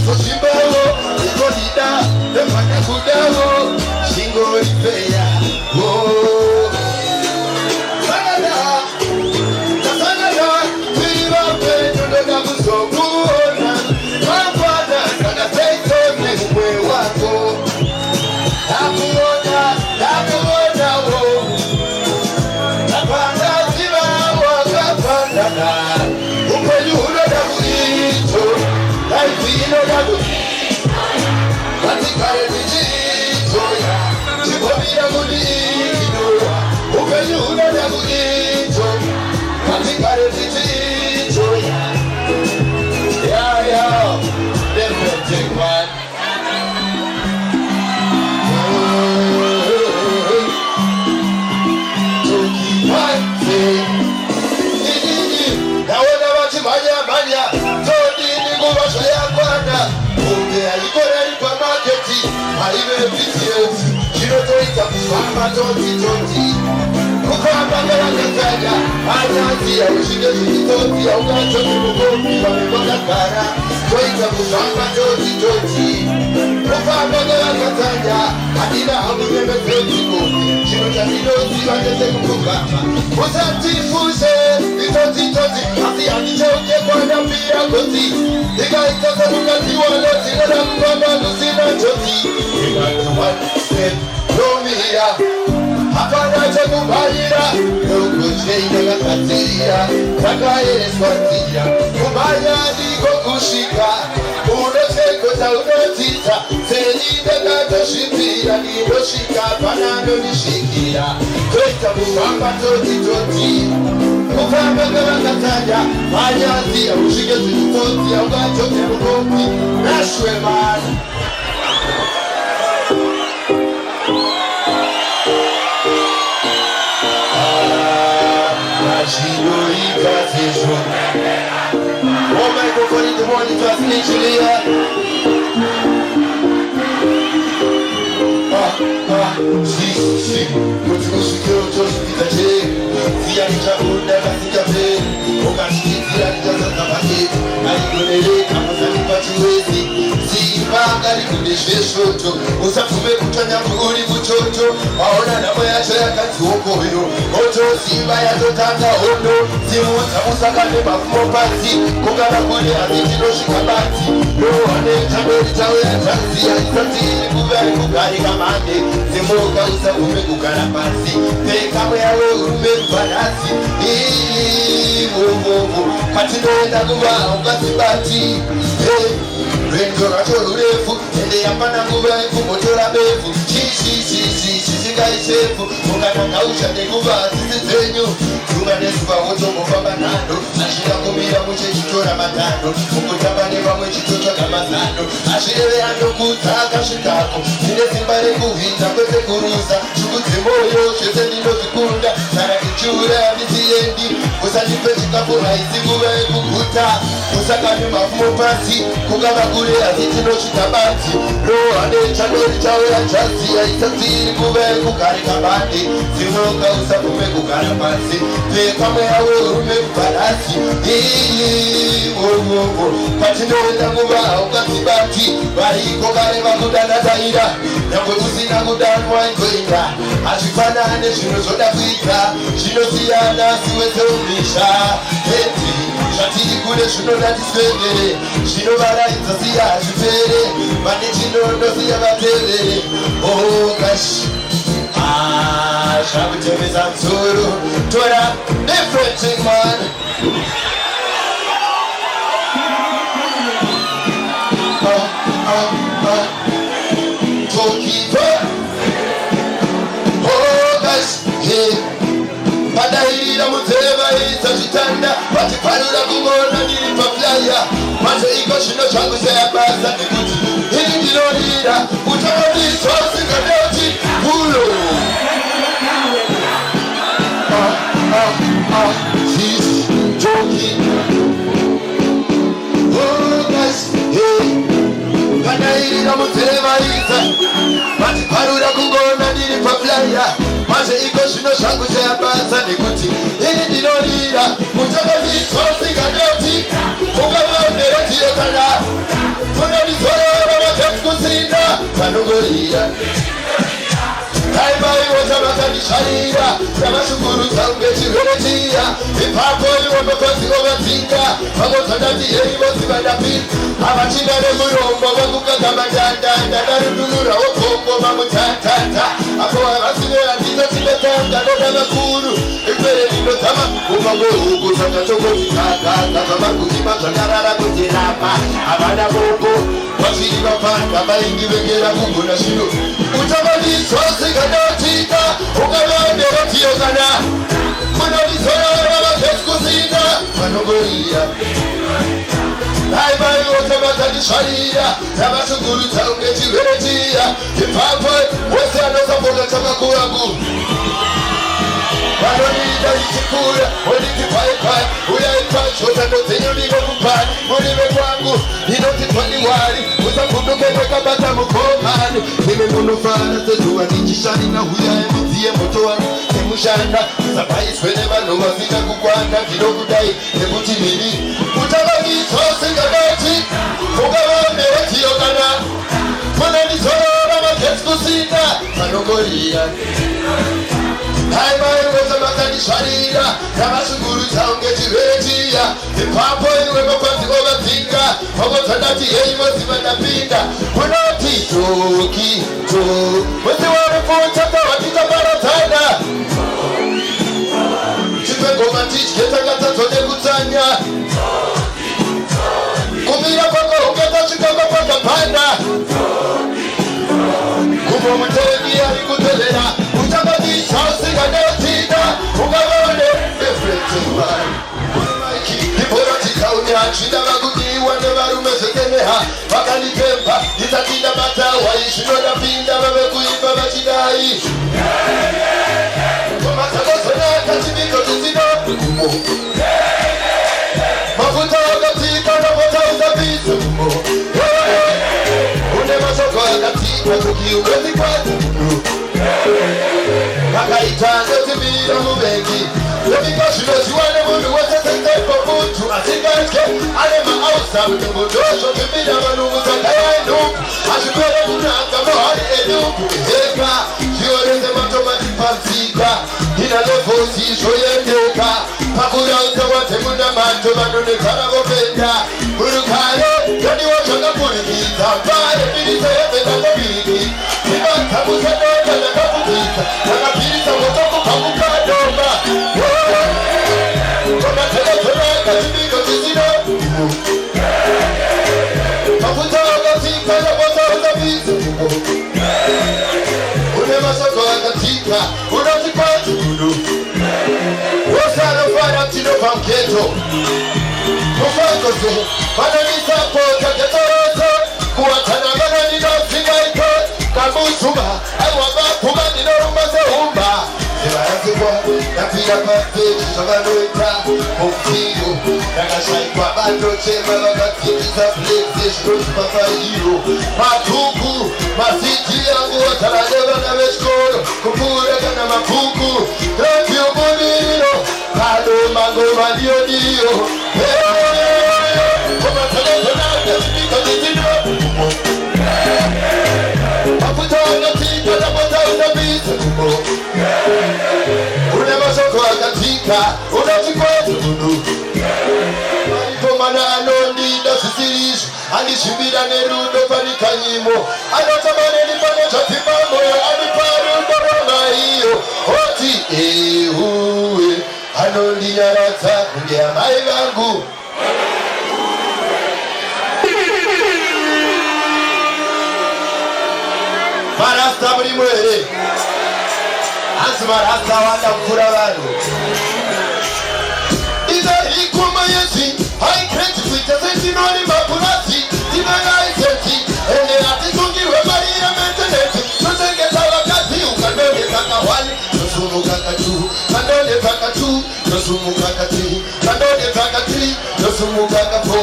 Soshimbawo, Ikodida, the Manakudawo, Shingo Ipea, oh. Canada, Viva Pedro, so good. My father, and I say to me, where was go? Tapuoda, oh. Tapanda, Viva, Tapanda, Upayuno, Dabuito, Taipino, Dabuito, Patikare, Soya, Chipomina, Budito, Upayuno, Dabuito, Patikare, Soya. Yeah, different take one. Hapana cha kubaira, nukushina katira, kakaye swatira, kubaya niko kushika, unoteko za unotita, senide kato shipira, nidoshika panano nishikira, kweta kufamba toti, kufamba kama katanya, mayazi ya ushike zitoti, ya ugachote mkopi, nashwe mani. One microphone in the morning, just literally. Si, continue ce que l'on chose qui t'a dit. Si y'a des chabous, n'a pas si café. Au cachi, si y'a des gens à passer. Aïe, connais-les, comment ça n'est pas joué. Si, pas à l'écoute des cheveux chauds. On s'en fout, mais putain, y'a pour les bouchots. On a la voyage à la carte au corridor. Ojo, si, bah, y'a tout un tas, oh non. Si, on s'en calme, pas pour mon parti. Qu'on va la couler à des kilos, je suis capati. No, on est jamais dit, t'as rien, t'as dit, y'a une sortie, les couverts, les couverts, les camarades. C'est mon cas, ça vous met au canapasi. Mais quand il y a un même banasi. Patino et la gouva, on va se bâtir. Renzo Rajo Refu, et les Yapana Gouva, il faut moto la befu. Si, Gaisefu, on a un caoucha de Gouva, c'est Zenyo. Tumanespa, Oto, Mofabanado, Ashira Komira, Muchito Ramatano, Mukutabane, Muchito Ramatano, Ashire and Okutaka Chicago, Simbare Kuhita, Pete Kurusa, Chukutimoyo, Shetelino Vikunda, Sarakichura, Miziendi, Usanipechika Puraisi, Kukuta, Usakani Mafumopasi, Kukabakure, Azitino Chitabati, No, Ade Chanori Chawea Chasi, Aitati, Kukari Kabati, Simoka Usakume Kukarapasi, Pekame Rume Parasi, Patino Namuba, Ukatibati, Bariko Kareva Kudana Zaira, Namusina Kudanwa Koina, Ashifana, Shino Soda Vita, Shino Siana, Sueto Misha, Heti, Shati Kude Shino Natisere, Shino Bara Itasia, Shifere, Manichino Nosia Batele, oh gosh. Shabbat Santuru, Tora, different thing, man. Tokiba, oh gosh, yeah. Padahira Muteva is a Chitanda, but if I do the Google and you for flyer, Master Ego Shino Changu say a bass and the good. He did not need that, which are these horses and dirty, Hulu. She's joking. Oh, guys, hey. Padahira Muteva is a, but if I do the Google and you for flyer, Master Ego Shino Changu say a bass and the good. He did not need that, which are these horses and dirty, who come out there to your canal. panogorira Kaimai watamakandisharira Namashukuru tange chiveretia Ipapo iwonokozi ovatinga Vagotandati eimosi vandapinga Avachidare murombo vakukaga madanda Ndadarudunura okongo vamutatata Apo avasivera ndito chibetanga Noda makuru Ikwere ninotama Umango huku Takatoko vitaka Kavamakukima Zvakarara kutirapa Avana bongo Vachiri vapanda Vaingi vegera kungu na shino Utamanisosi kanotika Ukavandero tiyogana Munonizorora vakeskusina Vanogorira Aibai otamakandisharira Namashukuru tange chiveretia Ipapo wese anosapota chakakuraku Vanonida ichikura Onikipai Uyaipachota ndozenyo ninokupai Murive kwangu Ninoti twaniwari Usakunduke mwekabata mukomani Nime munufana setuwa nichishani Na huya emuzie motowani Semushanda Sapaiswe nevano vasita kukwanda Kinokudai Nebuti nini Utamagisosi kanoti Ukavamero tiyogana Munanisorora makeskusina Vanogorira Haimai watamakandisharira Namashukuru tange chiveretia Ipapo iwe mokwanzi ovatinga Vagotandati eimosi vandapinda Munoti toki Mwezi warufunchaka watita barotana Chipengoma tichketangata tone kutanya Kumira kwako ungeta chikamba paka panda Kumo mtegi alikutelera Utabadi chausi ganetina Ugavone everything right Nipora tikaunya Chida vagudiwa nevarume sekeneha Vakanitempa Nitatinda matawa Ishinoda pinda Vavekuimba vachidai Komatagosona Kachimiko tizino Mafuta wakatika Napota uzabizo Unemasoko wakatika Tukiumezi kwata Kakaitanga tibira mubengi Yemikashino chiwane mundu Wesesetepo mutu Atingaske Alema ausa Mtumudosho Kibira manungu Takaya enuku Ashipere munanga Mohari enuku Eheka Chioreze matomati pansika Hina lefosi Shoyendeka Pakura utawate muna manto Manune karagopenda Murukare Yani wachanga purikiza Mbare Milise Hemena Kabiriki Kimata Musanota Nakabukita Nakapirisa Motoku Kamukadomba Kona tena Kachimiko Tizino Mafuta Wakatika Napota Uzabizo Unemasoko Wakatika Unatipati Kudu Wosano Fana Tino Panketo Mufangozo Mananisa Pota Ketoroso Kuwatanagana Nino Singaiko Kamusuma Aiwaba Kuma Nino Rumbase Humba Ewarazikwa Napira Pate Chisoganoita Muftigo Nagashaikwa Bando Chema Vagatikisa PlayStation Papa Hero Matuku Masiti Yangu Watarajeva na Veshkoro Kupura Kana Mapuku Rafio Boniro Kado Mango Madio Dio Kuma Tanazonaka Chimika Tizino Mafuta Wakatika Napota Uzabizo Unemasoko Wakatika Unachikwata Maripomana Anondida Sisirishu Anishibira Nerudo Panikanyimo Anatamane Nipane Chatimamo Aniparudo Roma hiyo Oti ehuwe Anondi Nyarata Ngea Maigangu Marasta muri mwere Ansi marasta wanda mkura wano Iza hikuma yesi Hai kreti kuita senti noni mapulati Timanga isenti Ene ati tungiwe maria menteneti Nusengeta wakati ukandone kakawali Nusumu kakatu Kandone kakatu Nusumu kakati Kandone kakati Nusumu kakapo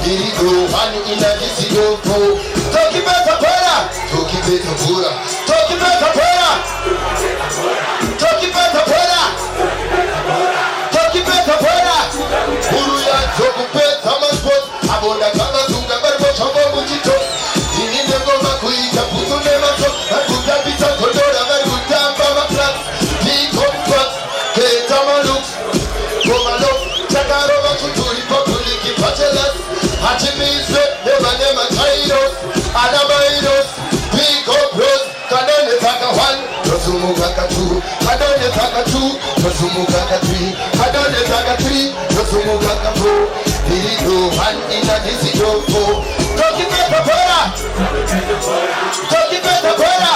Irigo hani inagisigo po Toki beta pera Toki beta pura Toki beta pera Toki beta pera Toki beta pera Uru ya toku beta maspot Abonda kama zunga barbo chombo mujito Ininde goma kuita puto zumuka katu adone takatu zumuka katri adone takatri zumuka katu dirido han ina disidopo toki peta pora toki peta pora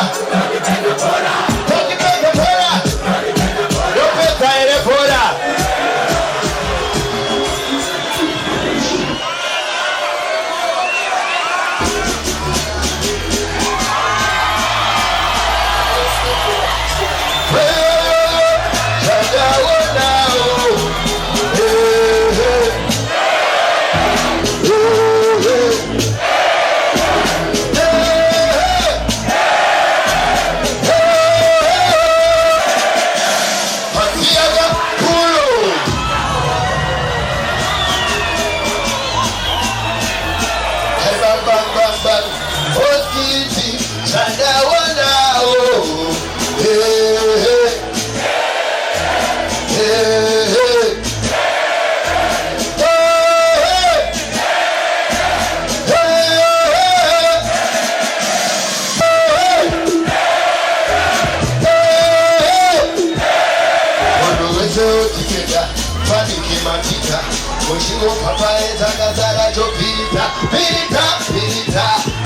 toki peta pora yo peta ere pora Mushingo papa ezanga zara jopita Pita, pita,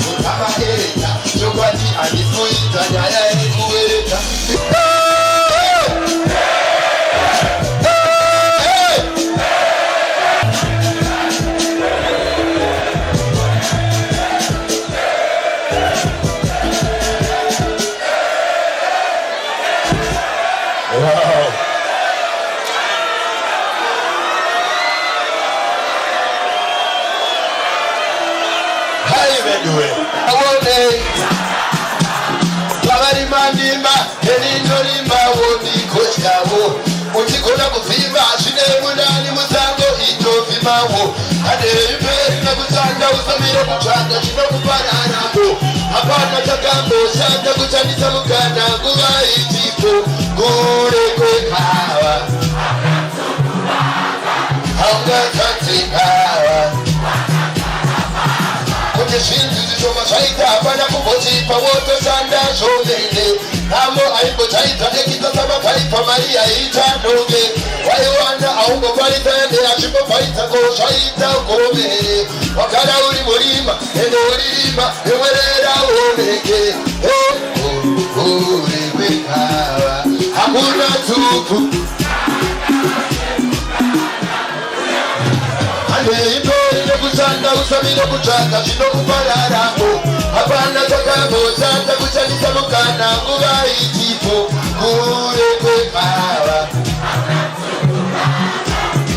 utama ereta Chokwati anifuita nyaya enikuereta Uchikona kuvimba ashine munani musango itovimawo ade imperi nakutanda usamire kuchanda chino kupananapo hapana chakambo shanda kuchanisa mukana kuva itipo kure kwekawa haungatatikawa kuti zvinhu zvishoma zvaita hapana kumbotipa wotoshanda zvomene Amo aibo chaita ekita sabakaipa Maria ita ndoge waiwana aungopalita ende achipopalita koshaita komere wakada uri murima ende uririma ewerera oneke uri kwekawa hakuna tupu ande imperi nekushanda usamire kutsvaka zvinokupararamo hapana chakaboshanda kushandisa mukana nguva itipo kure kwekawa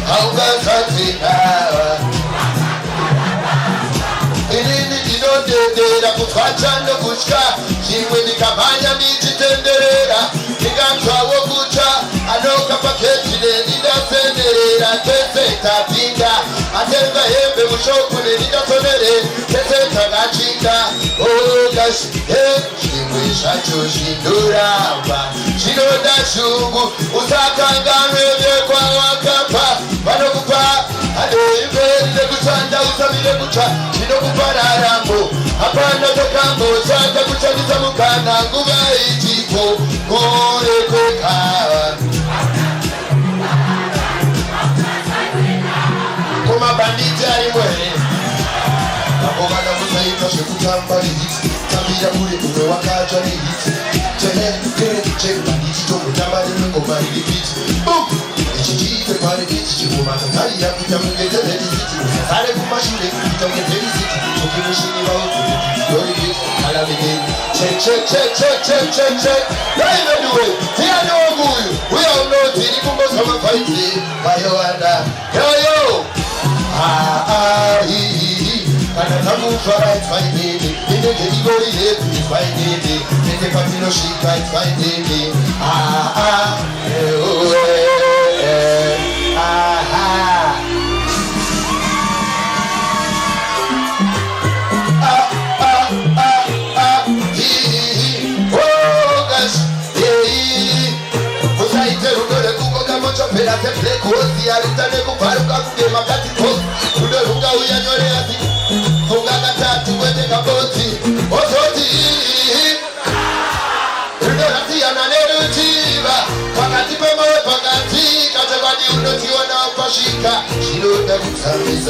haungazadzikawa inini ndinodedera kutwacha nokutya zvimwe ndikamhanya ndichitenderera ndinganzwawo kutya anoka paketine ndindasenderera tese tapinda atenga hembe mushoku nendindatonere tese takachinda ogashi zvimwe zvacho zvindoramba zvinoda shungu usakanganwe vekwawakapa vanokupa adeiveri nekutsanda usamire kutsva zvinokupa raramo hapana takamboshanda kushandisa mukana nguva ichipo kure kwekawa kumabanditi arimwere akokana kusaita zvekutamba nehiti tambira kure kumwe wakatsva nehiti chekubanditi tokutamba nemengoma riripiti ichichiite kwarekiti chikumakakariya kuita mungezezerikiti usasare kumashure kuita mungezerikiti ukimushini vaudorikiti alamidei check naiveduwe tianoguyu uya unotiri kumbosamafaiti vayowanda yoyo kana takufa it's fine inenge igori yetu it's fine nende patinosvika it's fine Kosi aritane kuparuka kuge makati kosi Kudo runga uyanyore ati Funga katatu kwete kaboti Osoti Rudo rati ananeru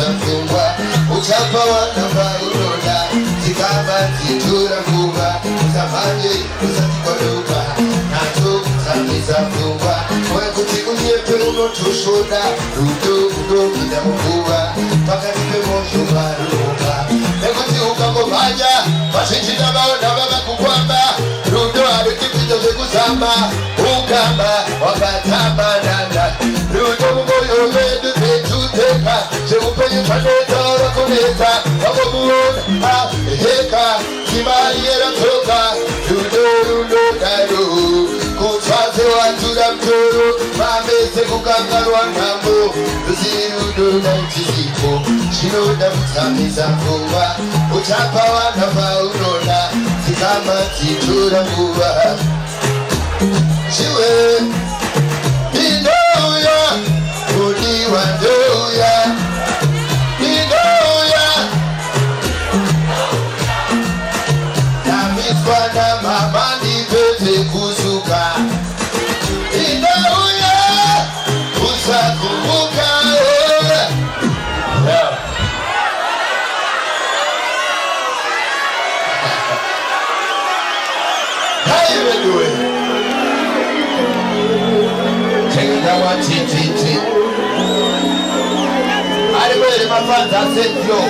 mfungwa uchapa wanamba unoda zikaba zitura nguva usamanje usatikoduka nato kutamiza mfungwa mwe kuti unyepe unotushoda rudo kida mkuva paka nipe mosho maruka nekuti ukamobhanya vashinjina vaona vava kukwamba rudo harikipito zvekuzamba ukamba wakatamba nanda rudo mumoyo medu petuteka zveupenyu zvanotaura kuneta vamomuona heka kimaiera toka rudo daro kutwaze watura mtoro mamese kukangarwa nhambo ruzirudo naitisipo zvinoda kutsamisa pfungwa uchapa vana vaunoda zikama dzitora nguva chiwe indouya kudiwa ndouya indouya namiswa namama ndipedze kusuka indouya usakumbuka how you been doing? Take that one, T. I ready, my friends, I said flow.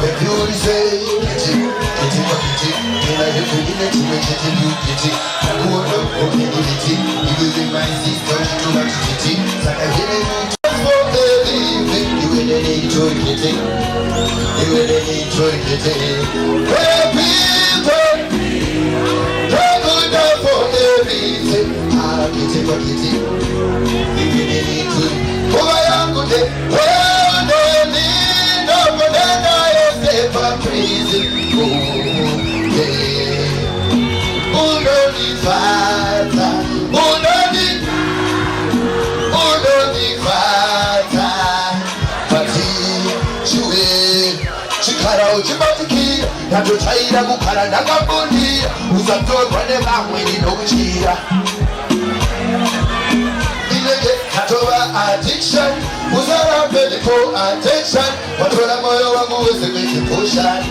If you say, get it, and I have to get it, you get it. I won't know, okay, get it. You will be my sister, too much get it. Like I get it. You will enjoy getting. You will enjoy getting. Hey people, trouble down for everything. I'll get it for getting. You will enjoy. Oh, I am good. Well, no need no banana. You're safe for prison. Oh, yeah. Oh, no need fighter. Oh, no need. Oh, no need fighter. Chikara uchibatikira natochaira kukara ndakabundira usatorwa nevamweni nokuchira inenge katova addiction usarambe ndipo addiction watora moyo wangu wese kwechipushan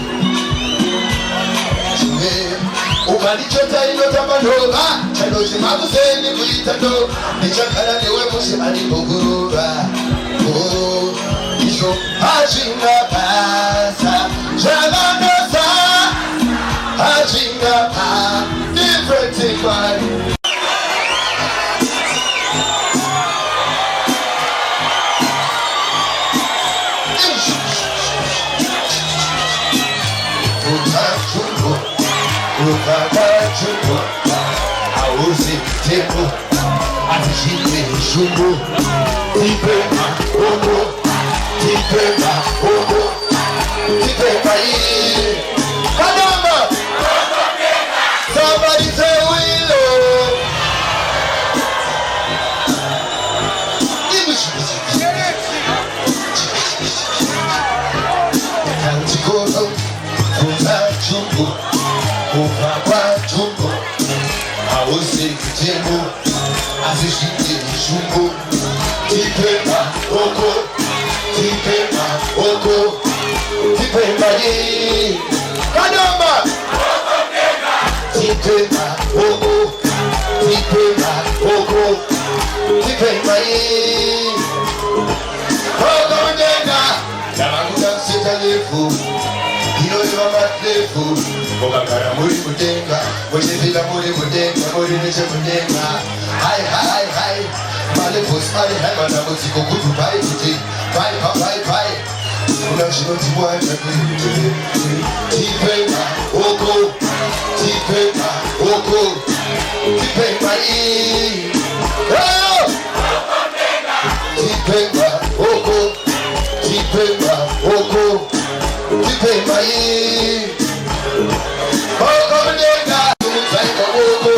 ukanichota inotamba ndova chanochimakuseni kuita ndo ndichakara newe mushi anibogurura isho hachinga pasa zvavanosa hachinga pa different body ukakachungu auzi tepo atishinde shungu tipema omo tipema omo tipema hii kadamba somebody say willow kantikolo ukachungu ukakachungu auzi tepo atishinde shungu tipema omo tipema oko tipema yi kadamba tipema oko tipema oko tipema yi oko ndenga namanguda sitalefu inoiva matlefu mokagara muri mudenga muchivila muri mudenga muri nechemudenga hai malevos ari hai madambudziko kuti pai kuti pai kuna chinoti mwana tipema oko tipema oko tipema iyi tipema oko tipema oko tipema iyi oko mdenga mutsaika oko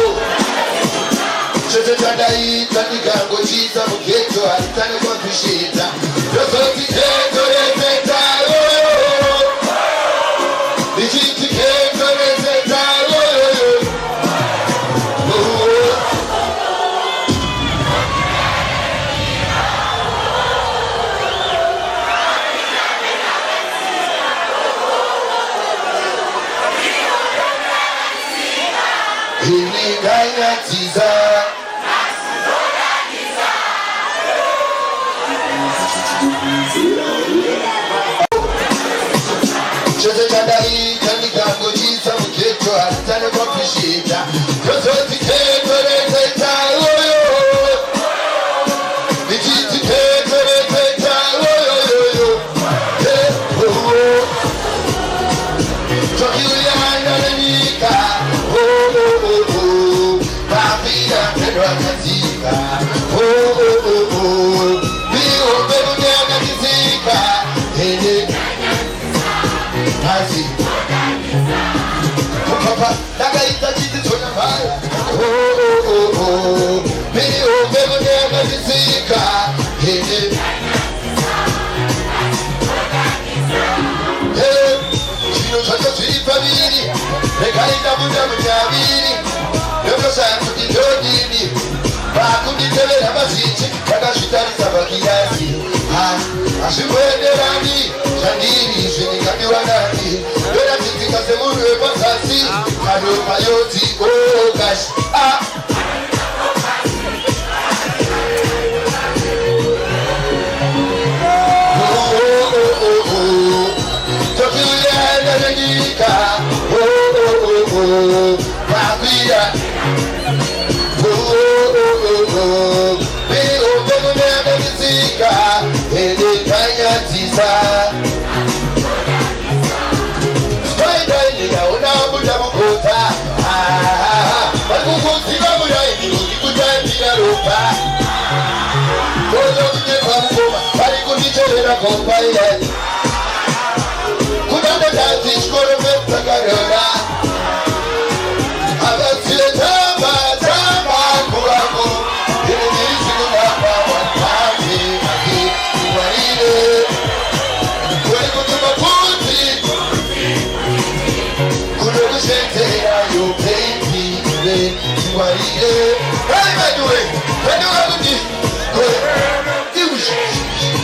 chete chandaita ndikangochita mugeto haritane kwazvishita yozoti geto rezetayo ichiti geto rezetayo iniganyatiza chose chadai chanikango chisa mukecho hatane kwa kushita yosoti keto reteta oyo nichiti keto reteta oyo Tokiuyana lenika Papida pedwa katika Bio bebunya katika Hene Nazi Papa Nagaita chiti tona mbaya Bio bebunya katika Hene Chocho chiri pabiri Rekaita muda munyabiri Yoko sangu titodini Bakunditebera basiche Kakashitariza bakiyasi Ashimwenderani Chandiri Shinikandiwa nani Yona titika semuru epasasi Kado mayoti Ogashi Papira Bio bebunya katika Hene kanyatiza Spider niga unabuda mukota Bakukusiba mulaini ukikutandira rupa Kozo kujepa mkoma Bali kunicherera kompaila Kudanda tati shkoro mepta karona Hey,